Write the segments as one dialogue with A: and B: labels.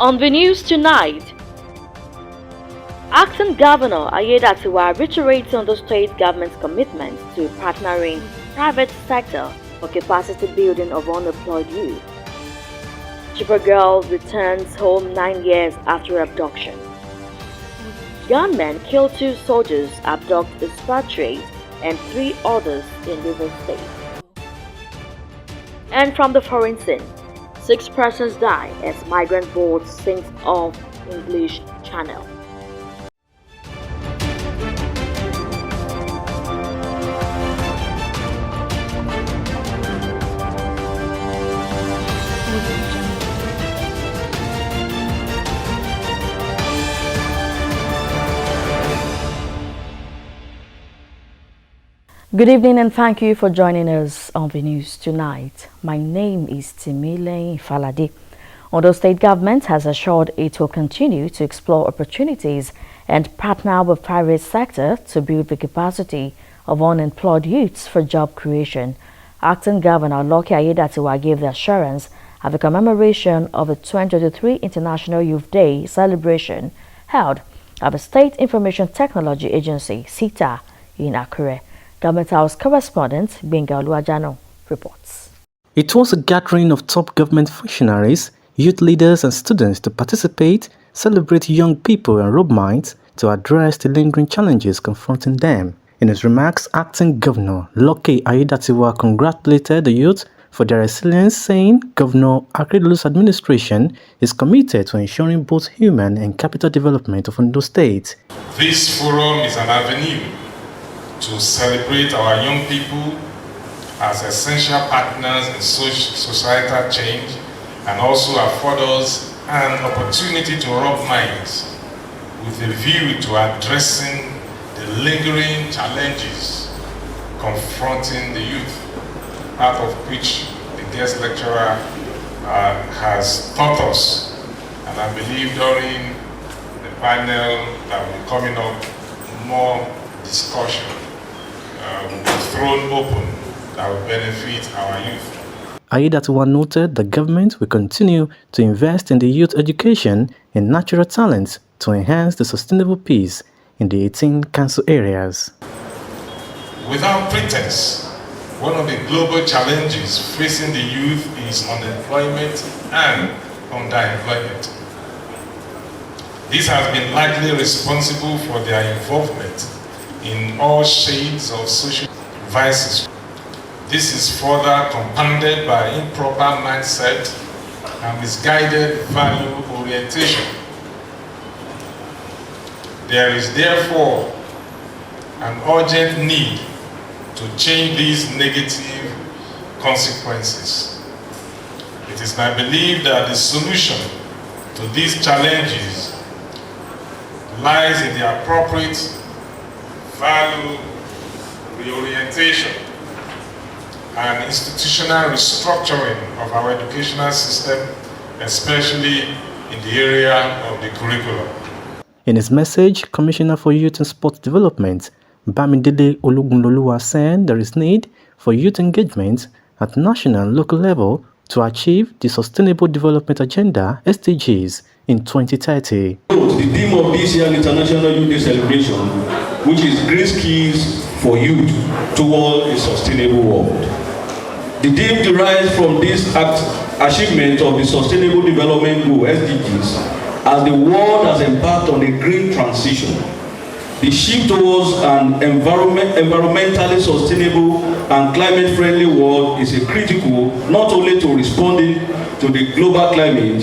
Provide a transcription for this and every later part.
A: On the news tonight, Acting Governor Ayedatiwa reiterates on the state government's commitment to partnering private sector for capacity building of unemployed youth. CHIBOK girl returns home 9 years after abduction. Gunmen kill 2 soldiers, abduct expatriates, and 3 others in Rivers State. And from the foreign scene, 6 persons die as migrant boat sinks off English Channel. Good evening and thank you for joining us on the news tonight. My name is Timile Falade. Although state government has assured it will continue to explore opportunities and partner with private sector to build the capacity of unemployed youths for job creation, Acting Governor Lucky Ayedatiwa gave the assurance at the commemoration of the 2023 International Youth Day celebration held at the State Information Technology Agency, SITA, in Akure. Government House correspondent Benga Oluwajano reports.
B: It was a gathering of top government functionaries, youth leaders and students to participate, celebrate young people and rub minds to address the lingering challenges confronting them. In his remarks, Acting Governor Lucky Ayedatiwa congratulated the youth for their resilience, saying Governor Akeredolu's administration is committed to ensuring both human and capital development of Ondo State.
C: This forum is an avenue to celebrate our young people as essential partners in societal change and also afford us an opportunity to rub minds with a view to addressing the lingering challenges confronting the youth, part of which the guest lecturer has taught us. And I believe during the panel that will be coming up, more discussion will be thrown open that will benefit our youth.
B: Ayedatiwa noted the government will continue to invest in the youth education and natural talents to enhance the sustainable peace in the 18 council areas.
C: Without pretense, one of the global challenges facing the youth is unemployment and underemployment. This has been largely responsible for their involvement in all shades of social vices. This is further compounded by improper mindset and misguided value orientation. There is therefore an urgent need to change these negative consequences. It is my belief that the solution to these challenges lies in the appropriate value reorientation and institutional restructuring of our educational system, especially in the area of the curriculum.
B: In his message, Commissioner for Youth and Sports Development, Bamidele Olugunloluwa, said there is need for youth engagement at national and local level to achieve the Sustainable Development Agenda (SDGs) in 2030.
D: The theme of this year's International Youth Day celebration, which is Green Skills for Youth toward a Sustainable World. The theme derives from this achievement of the Sustainable Development Goal (SDGs) as the world has embarked on a green transition. The shift towards an environmentally sustainable and climate-friendly world is a critical not only to responding to the global climate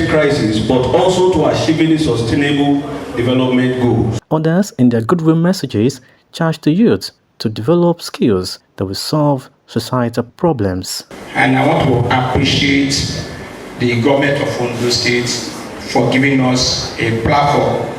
D: crisis, but also to achieving the sustainable development goals.
B: Others, in their goodwill messages, charged the youth to develop skills that will solve societal problems.
E: And I want to appreciate the government of Ondo State for giving us a platform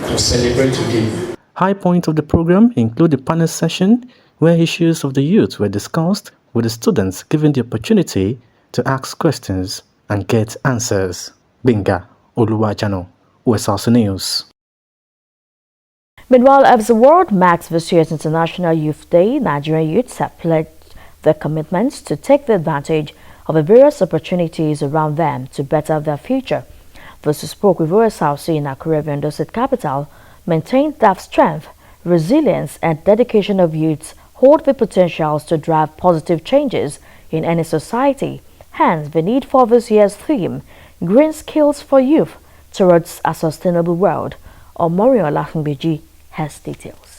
E: to celebrate today.
B: High points of the program include the panel session where issues of the youth were discussed, with the students given the opportunity to ask questions and get answers. Benga Oluwajano, Osrc News.
A: Meanwhile, as the world marks this year's International Youth Day, Nigerian youths have pledged their commitments to take the advantage of the various opportunities around them to better their future. Those who spoke with Osrc in Akure, Ondo State capital, maintained that strength, resilience and dedication of youths hold the potentials to drive positive changes in any society. Hence, the need for this year's theme, Green Skills for Youth Towards a Sustainable World. Omori has details.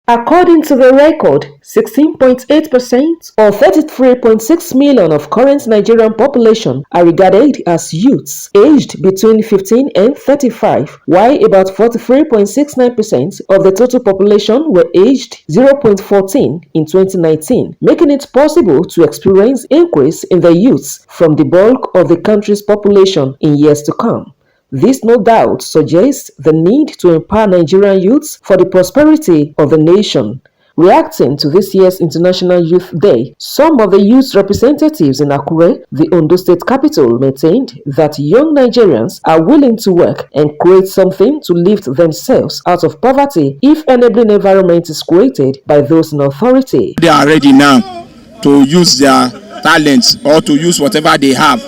F: According to the record, 16.8% or 33.6 million of current Nigerian population are regarded as youths aged between 15 and 35, while about 43.69% of the total population were aged 0.14 in 2019, making it possible to experience increase in the youths from the bulk of the country's population in years to come. This no doubt suggests the need to empower Nigerian youths for the prosperity of the nation. Reacting to this year's International Youth Day, some of the youth representatives in Akure, the Ondo State capital, maintained that young Nigerians are willing to work and create something to lift themselves out of poverty if enabling environment is created by those in authority.
G: They are ready now to use their talents or to use whatever they have,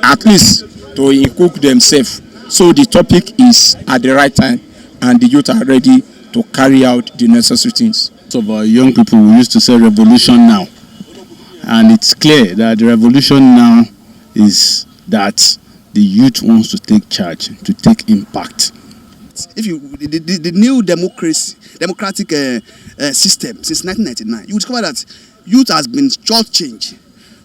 G: at least to equip themselves. So the topic is at the right time and the youth are ready to carry out the necessary things.
H: Of our young people, we used to say revolution now. And it's clear that the revolution now is that the youth wants to take charge, to take impact.
I: If you the new democratic system since 1999, you will discover that youth has been shortchanged.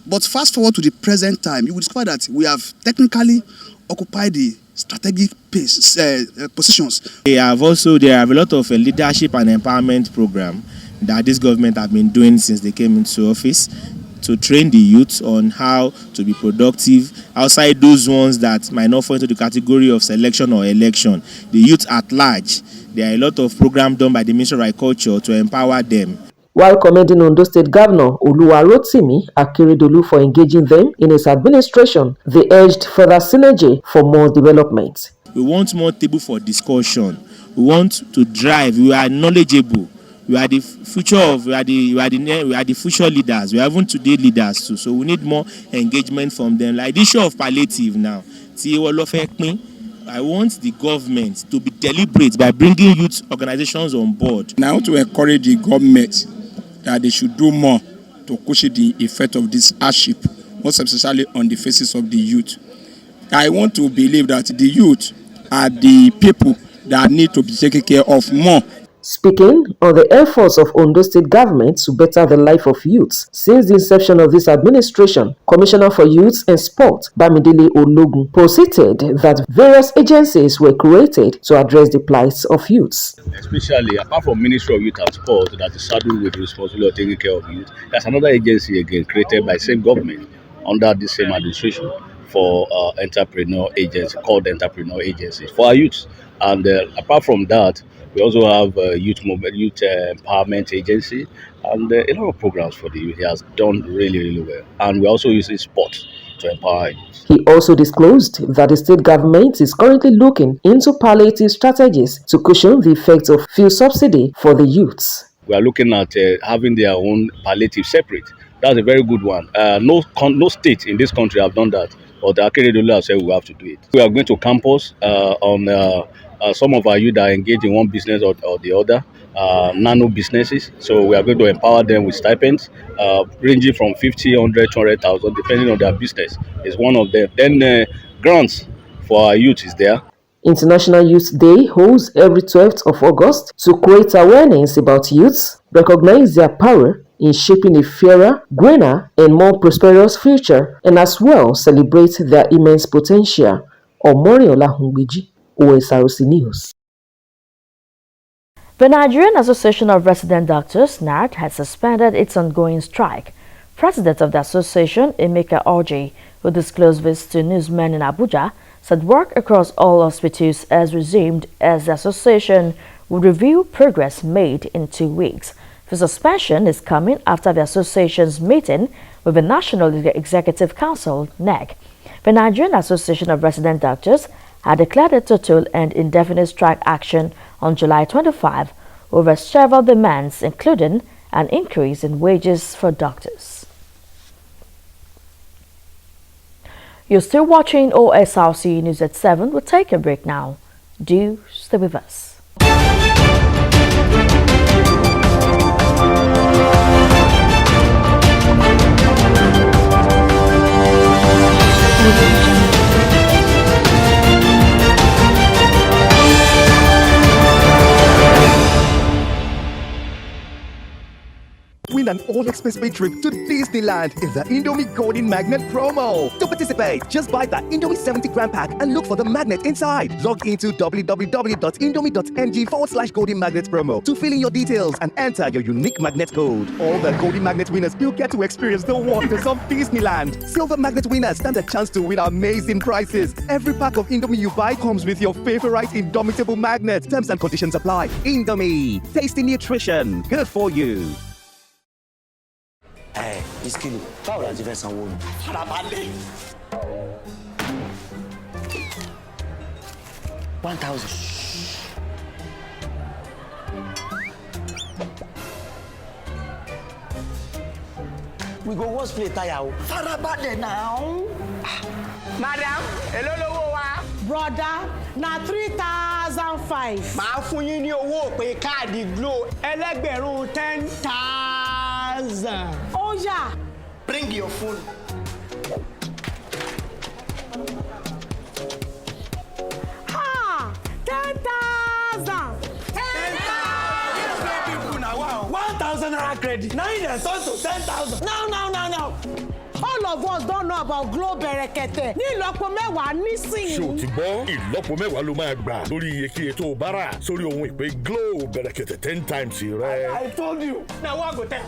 I: But fast forward to the present time, you will discover that we have technically occupied the strategic positions.
J: There have a lot of leadership and empowerment program that this government have been doing since they came into office to train the youth on how to be productive outside those ones that might not fall into the category of selection or election. The youth at large, there are a lot of programs done by the Ministry of Agriculture to empower them.
F: While commending Ondo State Governor Oluwarotimi Akeredolu for engaging them in his administration, they urged further synergy for more development.
J: We want more table for discussion. We want to drive. We are knowledgeable. We are the future we are the future leaders. We are even today leaders too. So we need more engagement from them. Like the issue of palliative now. I want the government to be deliberate by bringing youth organizations on board.
G: And I want to encourage the government that they should do more to cushion the effect of this hardship, most especially on the faces of the youth. I want to believe that the youth are the people that need to be taken care of more.
F: Speaking on the efforts of Ondo State government to better the life of youths since the inception of this administration, Commissioner for Youth and Sport, Bamidele Ologun, posited that various agencies were created to address the plight of youths.
K: Especially, apart from Ministry of Youth and Sport that is saddled with the responsibility of taking care of youth, there's another agency again created by the same government under the same administration for entrepreneur agency called Entrepreneur Agencies for our youth. And apart from that, we also have youth empowerment agency and a lot of programs for the youth. He has done really well. And we're also using sport to empower youth.
F: He also disclosed that the state government is currently looking into palliative strategies to cushion the effects of fuel subsidy for the youths.
K: We are looking at having their own palliative separate. That's a very good one. No state in this country have done that, but the Akeredolu have said we have to do it. We are going to campus on some of our youth are engaged in one business or the other, nano businesses. So we are going to empower them with stipends, ranging from 50, 100, 200,000, depending on their business. Is one of them. Then grants for our youth is there.
F: International Youth Day holds every 12th of August to create awareness about youths, recognize their power in shaping a fairer, greener, and more prosperous future, and as well celebrate their immense potential. Omori Olahungbiji, Osrc News.
A: The Nigerian Association of Resident Doctors, NARD, has suspended its ongoing strike. President of the association, Emeka Orji, who disclosed this to newsmen in Abuja, said work across all hospitals has resumed as the association will review progress made in 2 weeks. The suspension is coming after the association's meeting with the National Executive Council, NEC. The Nigerian Association of Resident Doctors had declared a total and indefinite strike action on July 25 over several demands, including an increase in wages for doctors. You're still watching OSRC News at 7. We'll take a break now. Do stay with us.
L: Win an all-expense-paid trip to Disneyland in the Indomie Golden Magnet promo. To participate, just buy the Indomie 70-gram pack and look for the magnet inside. Log into www.indomie.ng/Golden Magnet promo to fill in your details and enter your unique magnet code. All the Golden Magnet winners will get to experience the wonders of Disneyland. Silver Magnet winners stand a chance to win amazing prizes. Every pack of Indomie you buy comes with your favorite Indomitable magnet. Terms and conditions apply. Indomie, tasty nutrition, good for you.
M: Iskili, báwo la ti fẹ́ sanwó ni? Farabalẹ̀. 1,000. We go wash plate tire o. Farabalẹ̀ now.
N: Madam, èló lówó wa?
O: Brother, na 3,005.
N: Màá fún yín ní owó pé káàdì Glo ẹlẹ́gbẹ̀rún 10,000.
O: Oh yeah.
N: Bring your phone.
O: Ha! 10,000.
N: 1,000 naira credit. Now you turn to 10,000.
O: No. All of us don't know about Glo Berekete. Ní ìlọ́po mẹ́wàá nísìnyí.
P: Ṣé o ti gbọ́? Ìlọ́po mẹ́wàá ló máa gbà lórí iyekíye tó o bá rà sórí ohun ìpè Glo Berekete 10 times rẹ.
N: I told you. Now what go tell?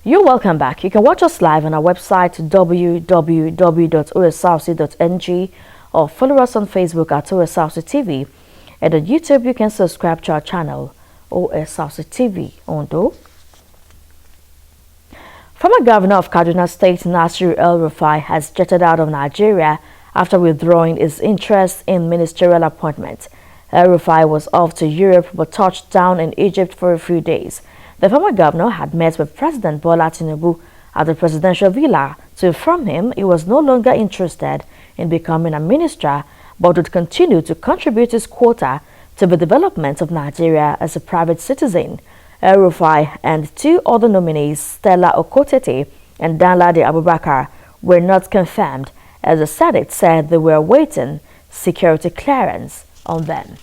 A: You're welcome back. You can watch us live on our website www.osrc.ng or follow us on Facebook at OSRC TV, and on YouTube you can subscribe to our channel OSRC TV Ondo. Former Governor of Kaduna State Nasir El-Rufai has jetted out of Nigeria after withdrawing his interest in ministerial appointments. El-Rufai was off to Europe but touched down in Egypt for a few days. The former governor had met with President Bola Tinubu at the presidential villa to inform him he was no longer interested in becoming a minister but would continue to contribute his quota to the development of Nigeria as a private citizen. El-Rufai and two other nominees, Stella Okotete and Danladi Abubakar, were not confirmed, as the Senate said they were awaiting security clearance on them.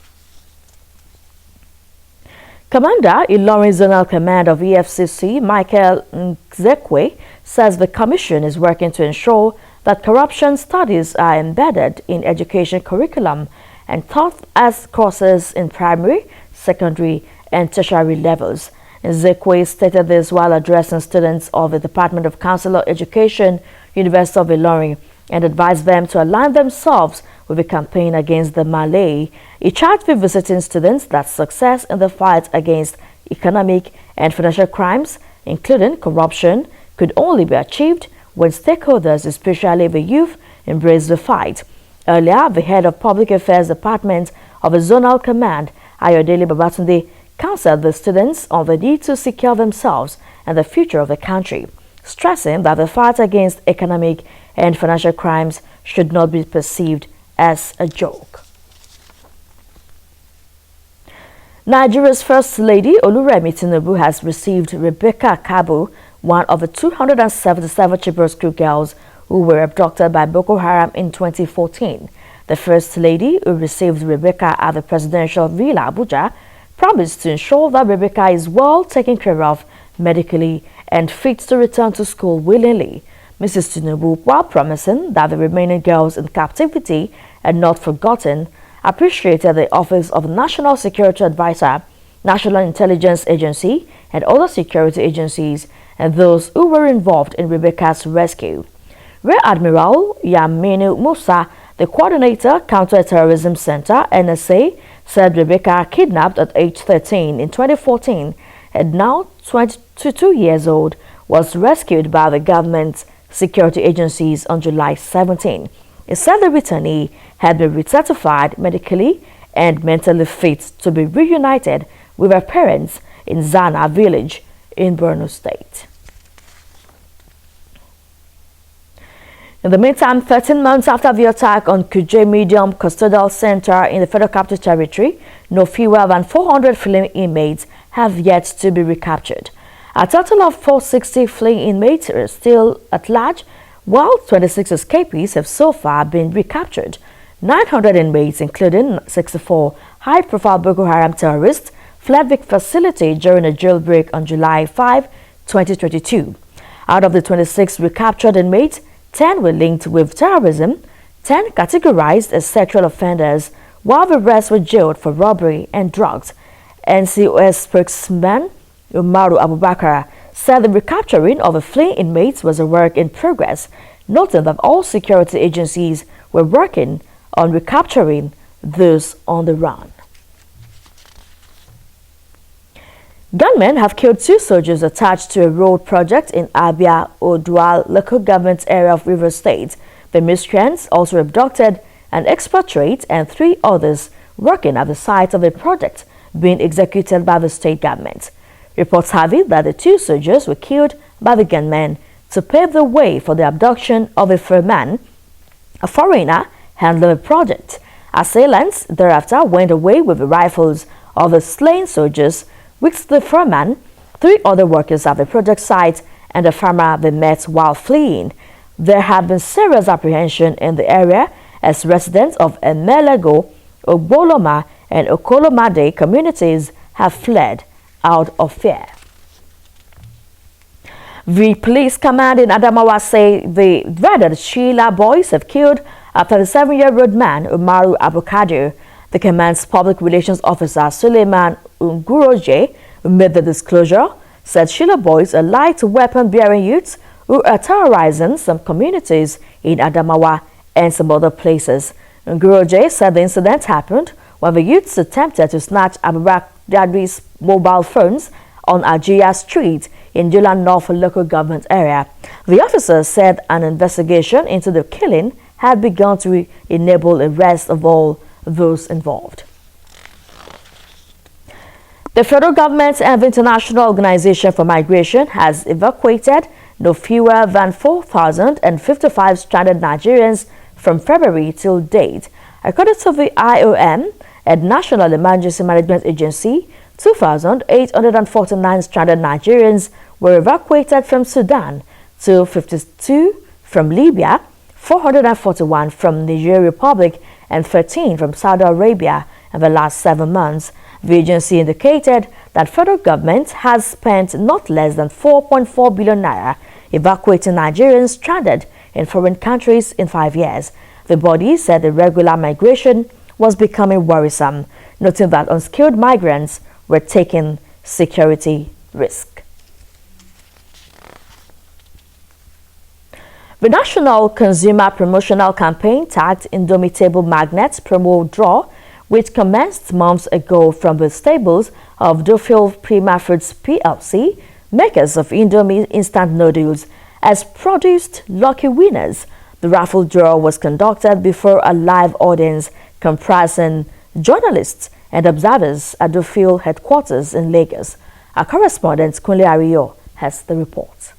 A: Commander Ilorin Zonal Command of EFCC, Michael Nzekwe, says the commission is working to ensure that corruption studies are embedded in education curriculum and taught as courses in primary, secondary, and tertiary levels. Nzekwe stated this while addressing students of the Department of Council Education, University of Ilorin, and advised them to align themselves with the campaign against the Malay. He charged the visiting students that success in the fight against economic and financial crimes, including corruption, could only be achieved when stakeholders, especially the youth, embrace the fight. Earlier, the head of Public Affairs Department of the Zonal Command, Ayodele Babatunde, counseled the students on the need to secure themselves and the future of the country, stressing that the fight against economic and financial crimes should not be perceived as a joke. Nigeria's First Lady, Oluremi Tinubu, has received Rebecca Kabu, one of the 277 Chibok school girls who were abducted by Boko Haram in 2014. The First Lady, who received Rebecca at the presidential villa Abuja, promised to ensure that Rebecca is well taken care of medically and fit to return to school willingly. Mrs. Tinubu, while promising that the remaining girls in captivity are not forgotten, appreciated the Office of National Security Advisor, National Intelligence Agency, and other security agencies and those who were involved in Rebecca's rescue. Rear Admiral Yaminu Musa, the coordinator, Counter-Terrorism Center, NSA, said Rebecca, kidnapped at age 13 in 2014, and now 22 years old, was rescued by the government's security agencies on July 17. It said the returnee had been recertified medically and mentally fit to be reunited with her parents in Zana village in Borno State. In the meantime, 13 months after the attack on Kuje Medium Custodial Center in the Federal Capital Territory, no fewer than 400 fleeing inmates have yet to be recaptured. A total of 460 fleeing inmates are still at large, while 26 escapees have so far been recaptured. 900 inmates, including 64 high-profile Boko Haram terrorists, fled the facility during a jailbreak on July 5, 2022. Out of the 26 recaptured inmates, 10 were linked with terrorism, 10 categorized as sexual offenders, while the rest were jailed for robbery and drugs. NCOS spokesman Umaru Abubakar said the recapturing of the fleeing inmates was a work in progress, noting that all security agencies were working on recapturing those on the run. Gunmen have killed 2 soldiers attached to a road project in Abia Odual local government area of Rivers State. The miscreants also abducted an expatriate and 3 others working at the site of a project being executed by the state government. Reports have it that the 2 soldiers were killed by the gunmen to pave the way for the abduction of a foreigner handling the project. Assailants thereafter went away with the rifles of the slain soldiers, with the foreman, 3 other workers at the project site, and a farmer they met while fleeing. There have been serious apprehension in the area as residents of Emelego, Ogboloma, and Okolomade communities have fled out of fear. The police command in Adamawa say the dreaded Sheila boys have killed a 37-year-old man, Umaru Abukadu. The command's public relations officer, Suleiman Nguroje, who made the disclosure, said Sheila boys are light weapon-bearing youths who are terrorizing some communities in Adamawa and some other places. Nguroje said the incident happened when the youths attempted to snatch Abubakari's mobile phones on Ajia Street in Jula North local government area. The officer said an investigation into the killing had begun to enable arrest of all those involved. The federal government and the International Organization for Migration has evacuated no fewer than 4,055 stranded Nigerians from February till date. According to the IOM and National Emergency Management Agency, 2,849 stranded Nigerians were evacuated from Sudan, 252 from Libya, 441 from Nigeria Republic, and 13 from Saudi Arabia in the last 7 months. The agency indicated that federal government has spent not less than 4.4 billion naira evacuating Nigerians stranded in foreign countries in 5 years. The body said irregular migration was becoming worrisome, noting that unskilled migrants were taking security risk. The National Consumer Promotional Campaign tagged Indomitable Magnets promo draw, which commenced months ago from the stables of Dufil Prima Foods PLC, makers of Indomie instant noodles, has produced lucky winners. The raffle draw was conducted before a live audience comprising journalists and observers at Dufil headquarters in Lagos. Our correspondent Kunle Ariyo has the report.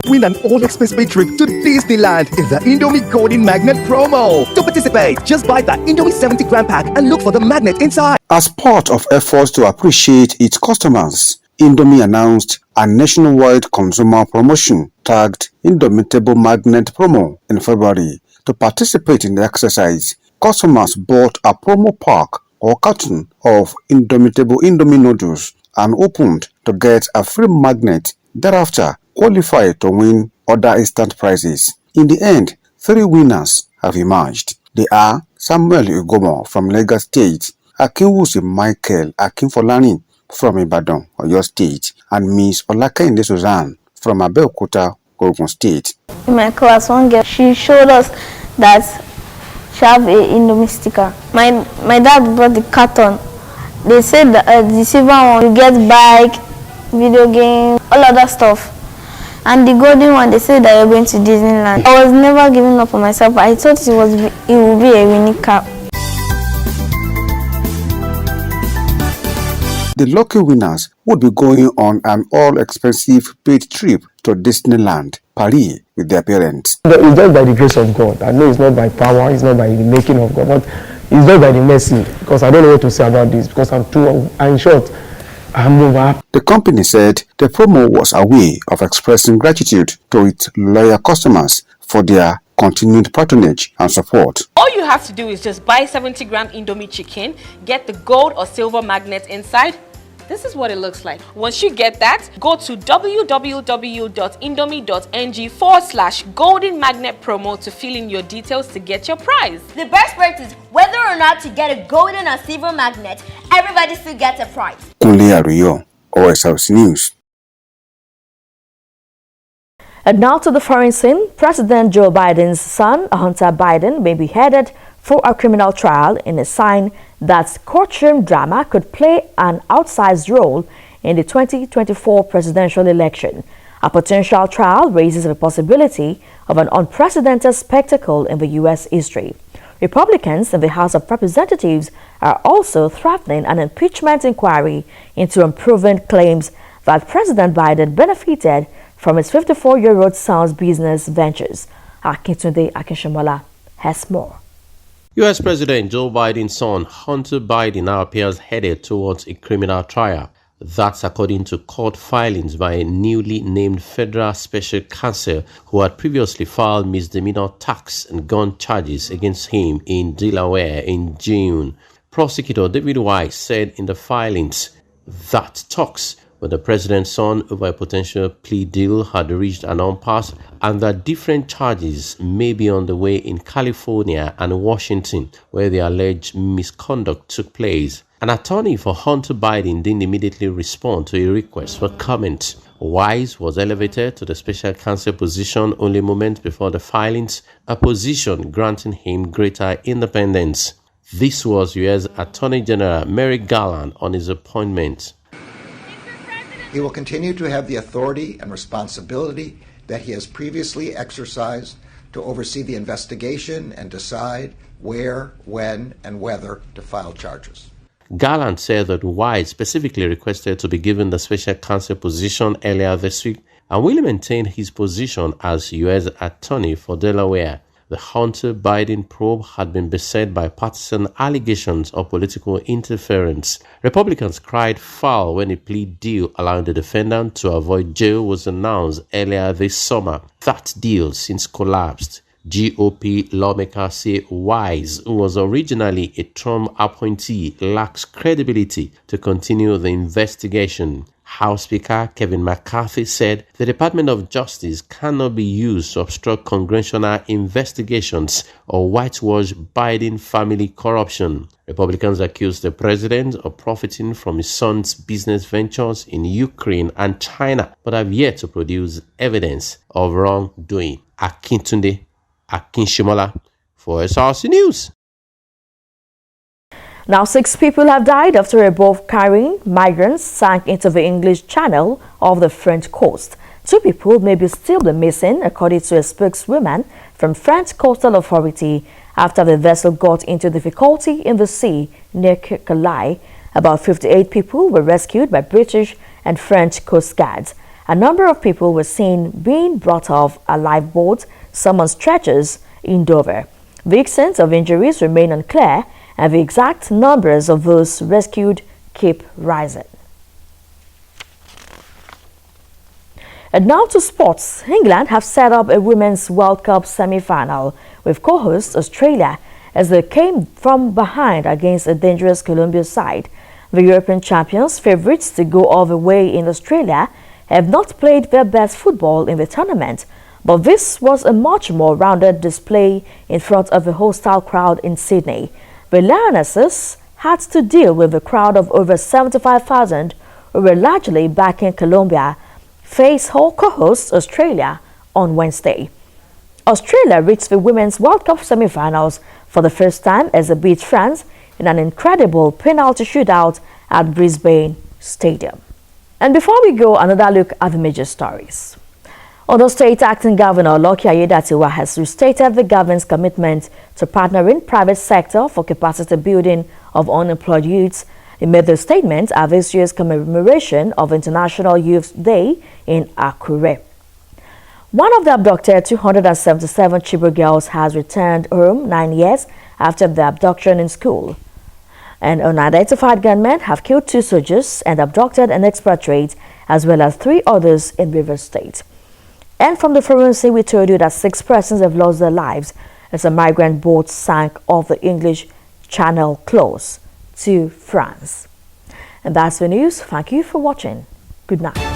L: Win an all-expense-paid trip to Disneyland in the Indomie Golden Magnet promo. To participate, just buy the Indomie 70-gram pack and look for the magnet inside.
Q: As part of efforts to appreciate its customers, Indomie announced a nationwide consumer promotion tagged Indomitable Magnet promo in February. To participate in the exercise, customers bought a promo pack or carton of Indomitable Indomie noodles and opened to get a free magnet. Thereafter, qualify to win other instant prizes. In the end, 3 winners have emerged. They are Samuel Ugomo from Lagos State, Akinwusi Michael Akinfolani from Ibadan, Oyo State, and Miss Olakende Suzanne from Abeokuta, Ogun State.
R: In my class, one girl, she showed us that she have a Indomie sticker. My dad brought the carton. They said that the silver one, you get bike, video games, all other stuff. And the golden one, they said that you're going to Disneyland. I was never giving up on myself. I thought it would be a winning cap.
Q: The lucky winners would be going on an all-expensive paid trip to Disneyland, Paris, with their parents.
S: It's just by the grace of God. I know it's not by power, it's not by the making of God, but it's just by the mercy. Because I don't know what to say about this, because in short, I'm over.
Q: The company said the promo was a way of expressing gratitude to its loyal customers for their continued patronage and support.
T: All you have to do is just buy 70-gram Indomie chicken, get the gold or silver magnet inside. This is what it looks like. Once you get that, go to www.indomie.ng/golden magnet promo to fill in your details to get your prize.
U: The best part is whether or not you get a golden or silver magnet, everybody still gets a prize.
Q: Kunle Aruyo, Osrc News.
A: And now to the foreign scene. President Joe Biden's son, Hunter Biden, may be headed for a criminal trial in a sign that courtroom drama could play an outsized role in the 2024 presidential election. A potential trial raises the possibility of an unprecedented spectacle in the U.S. history. Republicans in the House of Representatives are also threatening an impeachment inquiry into unproven claims that President Biden benefited from his 54-year-old son's business ventures. Akintunde Akinshomola has more.
V: U.S. President Joe Biden's son, Hunter Biden, now appears headed towards a criminal trial. That's according to court filings by a newly named federal special counsel who had previously filed misdemeanor tax and gun charges against him in Delaware in June. Prosecutor David Weiss said in the filings that talks with the president's son over a potential plea deal had reached an impasse and that different charges may be on the way in California and Washington, where the alleged misconduct took place. An attorney for Hunter Biden didn't immediately respond to a request for comment. Weiss was elevated to the special counsel position only moments before the filings, a position granting him greater independence. This was U.S. Attorney General Merrick Garland on his appointment.
W: He will continue to have the authority and responsibility that he has previously exercised to oversee the investigation and decide where, when, and whether to file charges.
V: Garland said that Weiss specifically requested to be given the special counsel position earlier this week and will maintain his position as U.S. Attorney for Delaware. The Hunter Biden probe had been beset by partisan allegations of political interference. Republicans cried foul when a plea deal allowing the defendant to avoid jail was announced earlier this summer. That deal since collapsed. GOP lawmakers say Weiss, who was originally a Trump appointee, lacks credibility to continue the investigation. House Speaker Kevin McCarthy said the Department of Justice cannot be used to obstruct congressional investigations or whitewash Biden family corruption. Republicans accused the president of profiting from his son's business ventures in Ukraine and China, but have yet to produce evidence of wrongdoing. Akintunde Akinshomola for Osrc News.
A: Now, 6 people have died after a boat carrying migrants sank into the English Channel off the French coast. 2 people may still be missing, according to a spokeswoman from French Coastal Authority, after the vessel got into difficulty in the sea near Calais. About 58 people were rescued by British and French Coast Guards. A number of people were seen being brought off a lifeboat, some on stretchers in Dover. The extent of injuries remain unclear, and the exact numbers of those rescued keep rising. And now to sports. England have set up a Women's World Cup semi-final with co-host Australia as they came from behind against a dangerous Colombia side. The European champions, favourites to go all the way in Australia, have not played their best football in the tournament, but this was a much more rounded display in front of a hostile crowd in Sydney. The Lionesses had to deal with a crowd of over 75,000 who were largely backing Colombia, face co-hosts Australia on Wednesday. Australia reached the Women's World Cup semi-finals for the first time as they beat France in an incredible penalty shootout at Brisbane Stadium. And before we go, another look at the major stories. Ondo State Acting Governor Lucky Aiyedatiwa has restated the government's commitment to partnering private sector for capacity building of unemployed youths. He made the statement at this year's commemoration of International Youth Day in Akure. One of the abducted 277 CHIBOK girls has returned home 9 years after the abduction in school. And unidentified gunmen have killed 2 soldiers and abducted an expatriate as well as 3 others in Rivers State. And from the forensic, we told you that 6 persons have lost their lives as a migrant boat sank off the English Channel close to France. And that's the news. Thank you for watching. Good night.